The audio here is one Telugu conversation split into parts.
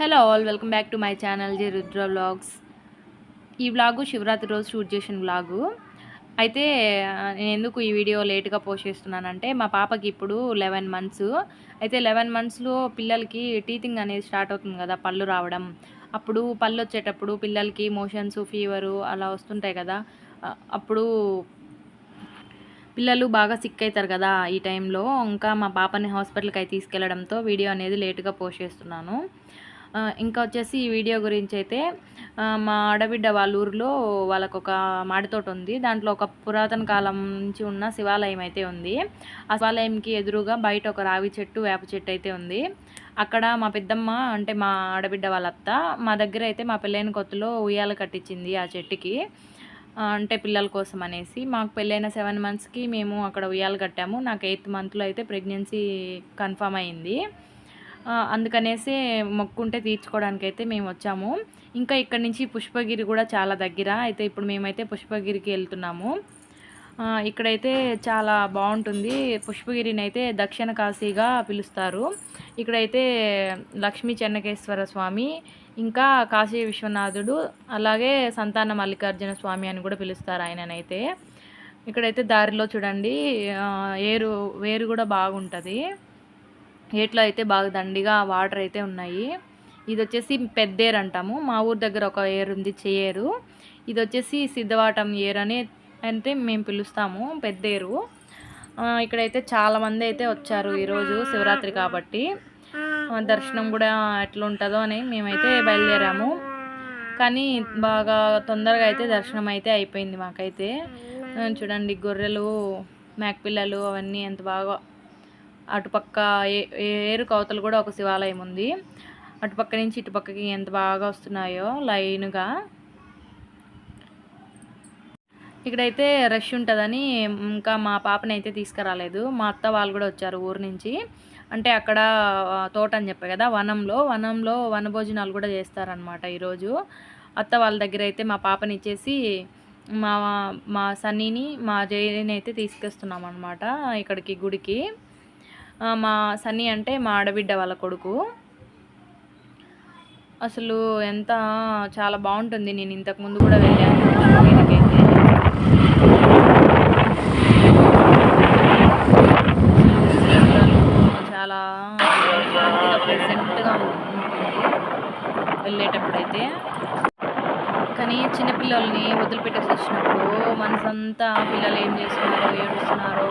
Hello all, welcome back to my channel J Rudra vlogs. ఈ వ్లాగు శివరాత్రి రోజు షూట్ చేసిన వ్లాగు. అయితే నేను ఎందుకు ఈ వీడియో లేట్గా పోస్ట్ చేస్తున్నానంటే, మా పాపకి ఇప్పుడు 11 మంత్స్. అయితే 11 మంత్స్లో పిల్లలకి టీతింగ్ అనేది స్టార్ట్ అవుతుంది కదా, పళ్ళు రావడం. అప్పుడు పళ్ళు వచ్చేటప్పుడు పిల్లలకి మోషన్స్, ఫీవరు అలా వస్తుంటాయి కదా. అప్పుడు పిల్లలు బాగా సిక్ అవుతారు కదా ఈ టైంలో. ఇంకా మా పాపని హాస్పిటల్కి అయితే తీసుకెళ్లడంతో వీడియో అనేది లేట్గా పోస్ట్ చేస్తున్నాను. ఇంకా వచ్చేసి ఈ వీడియో గురించి అయితే, మా ఆడబిడ్డ వాళ్ళ ఊరిలో వాళ్ళకొక మాడి తోట ఉంది. దాంట్లో ఒక పురాతన కాలం నుంచి ఉన్న శివాలయం అయితే ఉంది. ఆ శివాలయంకి ఎదురుగా బయట ఒక రావి చెట్టు, వేప చెట్టు అయితే ఉంది. అక్కడ మా పెద్దమ్మ, అంటే మా ఆడబిడ్డ వాళ్ళ అత్త, మా దగ్గర అయితే మా పెళ్ళైన కొత్తలో ఉయ్యాల కట్టించింది ఆ చెట్టుకి. అంటే పిల్లల కోసం అనేసి. మాకు పెళ్ళైన 7 మంత్స్కి మేము అక్కడ ఉయ్యాల కట్టాము. నాకు 8th మంత్లో అయితే ప్రెగ్నెన్సీ కన్ఫర్మ్ అయింది. అందుకనేసి మొక్కుంటే తీర్చుకోవడానికైతే మేము వచ్చాము. ఇంకా ఇక్కడి నుంచి పుష్పగిరి కూడా చాలా దగ్గర. అయితే ఇప్పుడు మేమైతే పుష్పగిరికి వెళ్తున్నాము. ఇక్కడైతే చాలా బాగుంటుంది. పుష్పగిరిని అయితే దక్షిణ కాశీగా పిలుస్తారు. ఇక్కడైతే లక్ష్మీ చెన్నకేశ్వర స్వామి, ఇంకా కాశీ విశ్వనాథుడు, అలాగే సంతాన మల్లికార్జున స్వామి అని కూడా పిలుస్తారు ఆయననైతే. ఇక్కడైతే దారిలో చూడండి వేరు కూడా బాగుంటుంది. ఏట్లో అయితే బాగా దండిగా వాటర్ అయితే ఉన్నాయి. ఇది వచ్చేసి పెద్దేరు అంటాము. మా ఊరు దగ్గర ఒక ఏరు ఉంది, చేయేరు. ఇది వచ్చేసి సిద్ధవాటం ఏరు అని అంటే మేము పిలుస్తాము, పెద్దేరు. ఇక్కడైతే చాలామంది అయితే వచ్చారు ఈరోజు శివరాత్రి కాబట్టి. దర్శనం కూడా ఎట్లా ఉంటుందో అని మేమైతే బయలుదేరాము. కానీ బాగా తొందరగా అయితే దర్శనం అయితే అయిపోయింది మాకైతే. చూడండి గొర్రెలు, మేకపిల్లలు అవన్నీ ఎంత బాగా. అటుపక్క ఏరు కవతలు కూడా ఒక శివాలయం ఉంది. అటుపక్క నుంచి ఇటుపక్కకి ఎంత బాగా వస్తున్నాయో లైన్గా. ఇక్కడైతే రష్ ఉంటుందని ఇంకా మా పాపని అయితే తీసుకురాలేదు. మా అత్త వాళ్ళు కూడా వచ్చారు ఊరు నుంచి. అంటే అక్కడ తోట అని చెప్పే కదా, వనంలో వనభోజనాలు కూడా చేస్తారనమాట ఈరోజు. అత్త వాళ్ళ దగ్గర అయితే మా పాపని ఇచ్చేసి మా సన్నీని, మా జైని అయితే తీసుకొస్తున్నాం అనమాట ఇక్కడికి, గుడికి. మా సన్నీ అంటే మా ఆడబిడ్డ వాళ్ళ కొడుకు. అసలు ఎంత చాలా బాగుంటుంది. నేను ఇంతకుముందు కూడా వెళ్ళాను వీడికైతే. చాలా శాంతిగా ప్లెజెంట్గా ఉంటుంది వెళ్ళేటప్పుడైతే. కానీ చిన్నపిల్లల్ని వదిలిపెట్టేసి వచ్చినప్పుడు మనసంతా పిల్లలు ఏం చేస్తున్నారో, ఏడుస్తున్నారో,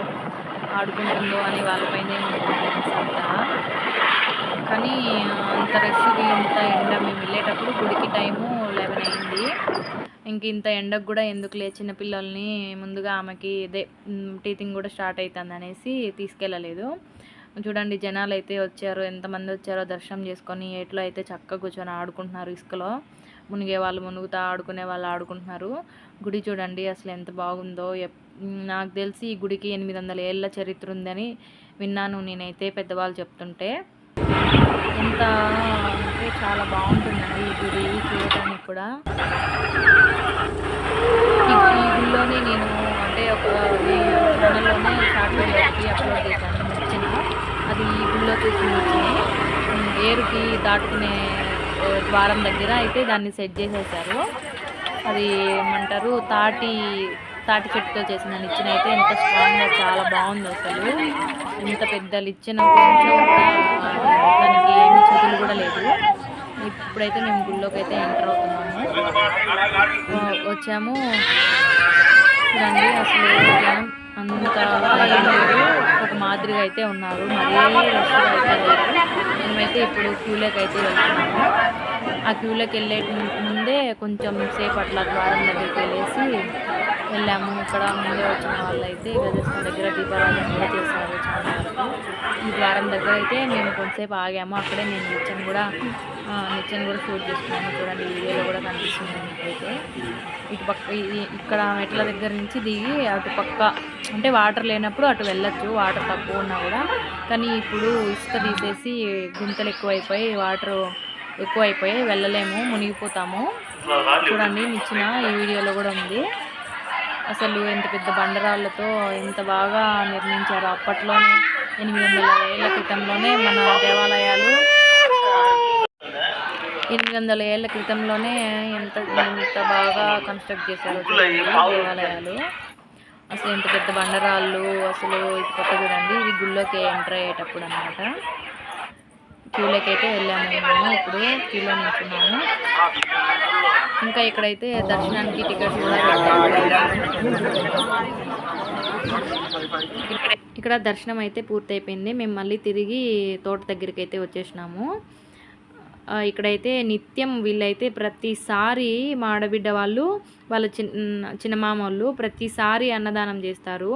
ఆడుకుంటుందో అని వాళ్ళపైనే మనసంతా. కానీ అంత రష్గా, ఇంత ఎండ, మేము వెళ్ళేటప్పుడు గుడికి టైము 11 అయింది. ఇంక ఇంత ఎండకు కూడా ఎందుకులే చిన్నపిల్లల్ని, ముందుగా ఆమెకి టీతింగ్ కూడా స్టార్ట్ అవుతుంది అనేసి తీసుకెళ్ళలేదు. చూడండి జనాలు అయితే వచ్చారు, ఎంతమంది వచ్చారో దర్శనం చేసుకొని. ఏట్లో అయితే చక్కగా కూర్చొని ఆడుకుంటున్నారు, ఇసుకలో మునిగే వాళ్ళు మునుగుతా, ఆడుకునే వాళ్ళు ఆడుకుంటున్నారు. గుడి చూడండి అసలు ఎంత బాగుందో. నాకు తెలిసి ఈ గుడికి 800 ఏళ్ళ చరిత్ర ఉందని విన్నాను నేనైతే పెద్దవాళ్ళు చెప్తుంటే. ఎంత అంటే చాలా బాగుంటుందండి ఈ గుడి చూడటానికి కూడా. ఈ గుడిలోనే నేను అంటే ఒక ఛానల్లోనే షార్ట్ వీడియో ఒకటి అప్లోడ్ చేశాను, నచ్చిన. అది ఈ గుడిలో చూసి నచ్చింది. ఏరుకి దాటుకునే ద్వారం దగ్గర అయితే దాన్ని సెట్ చేసేసారు. అది ఏమంటారు, తాటి చెట్టుతో చేసిన నిచ్చెన అయితే ఎంత స్ట్రాంగ్గా చాలా బాగుంది అసలు. ఎంత పెద్ద నిచ్చెన, కొంచెం దానికి ఏమి చేతులు కూడా లేదు. ఇప్పుడైతే మేము గుళ్ళోకి అయితే ఎంటర్ అవుతున్నాము, వచ్చాము. చూడండి అసలు జనం అంతగా ఏం లేదు, ఒక మాదిరిగా అయితే ఉన్నారు, మరీ రష్గా అయితే లేదు. మేమైతే ఇప్పుడు క్యూలోకి అయితే వెళ్తున్నాము. ఆ క్యూలోకి వెళ్ళే ముందే కొంచెం సేపు అట్లా ద్వారం దగ్గరికి వెళ్ళేసి వెళ్ళాము. ఇక్కడ ముందే వచ్చిన వాళ్ళు అయితే గజస్థాన్ దగ్గర దీపారాధన కూడా చేశారు చాలా వరకు. ఈ ద్వారం దగ్గర అయితే మేము కొంతసేపు ఆగాము. అక్కడే నేను నిచ్చెన కూడా షూట్ చేసుకున్నాను. చూడండి వీడియోలో కూడా కనిపిస్తుంది మీకైతే. ఇటుపక్క ఇక్కడ మెట్ల దగ్గర నుంచి దిగి అటుపక్క, అంటే వాటర్ లేనప్పుడు అటు వెళ్ళొచ్చు, వాటర్ తక్కువ ఉన్నా కూడా. కానీ ఇప్పుడు ఇసుక తీసేసి గుంతలు ఎక్కువైపోయాయి, వెళ్ళలేము, మునిగిపోతాము. చూడండి నిచ్చెన ఈ వీడియోలో కూడా ఉంది. అసలు ఎంత పెద్ద బండరాళ్ళతో ఎంత బాగా నిర్మించారు. అప్పట్లోనే 800 ఏళ్ల క్రితంలోనే మన దేవాలయాలు 800 ఏళ్ల క్రితంలోనే ఎంత బాగా కన్స్ట్రక్ట్ చేశారో చూడండి దేవాలయాలు. అసలు ఎంత పెద్ద బండరాళ్ళు. అసలు ఇది పక్క చూడండి, ఇది గుళ్ళోకి ఎంటర్ అయ్యేటప్పుడు అనమాట. క్యూలోకి అయితే వెళ్ళాము మేము, ఇప్పుడు క్యూలో నిల్చున్నాము. ఇంకా ఇక్కడైతే దర్శనానికి టికెట్స్ కూడా ఇక్కడ దర్శనం అయితే పూర్తయిపోయింది. మేము మళ్ళీ తిరిగి తోట దగ్గరికి అయితే వచ్చేసినాము. ఇక్కడైతే నిత్యం వీళ్ళైతే ప్రతిసారి మా ఆడబిడ్డ వాళ్ళు వాళ్ళ చిన్నమామ వాళ్ళు ప్రతిసారి అన్నదానం చేస్తారు.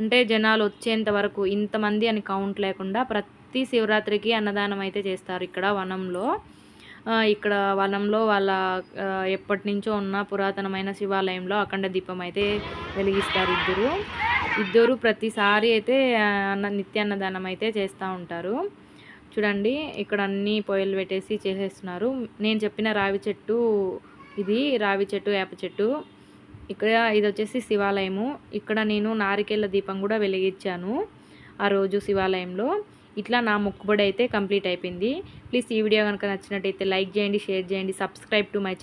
అంటే జనాలు వచ్చేంత వరకు ఇంతమంది అని కౌంట్ లేకుండా ప్రతి శివరాత్రికి అన్నదానం అయితే చేస్తారు ఇక్కడ వనంలో. ఇక్కడ వనంలో వాళ్ళ ఎప్పటి నుంచో ఉన్న పురాతనమైన శివాలయంలో అఖండ దీపం అయితే వెలిగిస్తారు ఇద్దరు ప్రతిసారి అయితే నిత్యాన్నదానం అయితే చేస్తూ ఉంటారు. చూడండి ఇక్కడ అన్ని పొయ్యిలు పెట్టేసి చేసేస్తున్నారు. నేను చెప్పిన రావి చెట్టు ఇది, రావి చెట్టు వేప చెట్టు. ఇక్కడ ఇది వచ్చేసి శివాలయము. ఇక్కడ నేను నారికేళ్ళ దీపం కూడా వెలిగించాను ఆ రోజు శివాలయంలో. ఇట్లా నా మొక్కుబడి అయితే కంప్లీట్ అయిపోయింది. ప్లీజ్ ఈ వీడియో కనుక నచ్చినట్టయితే లైక్ చేయండి, షేర్ చేయండి, సబ్స్క్రైబ్ టు మై ఛానల్.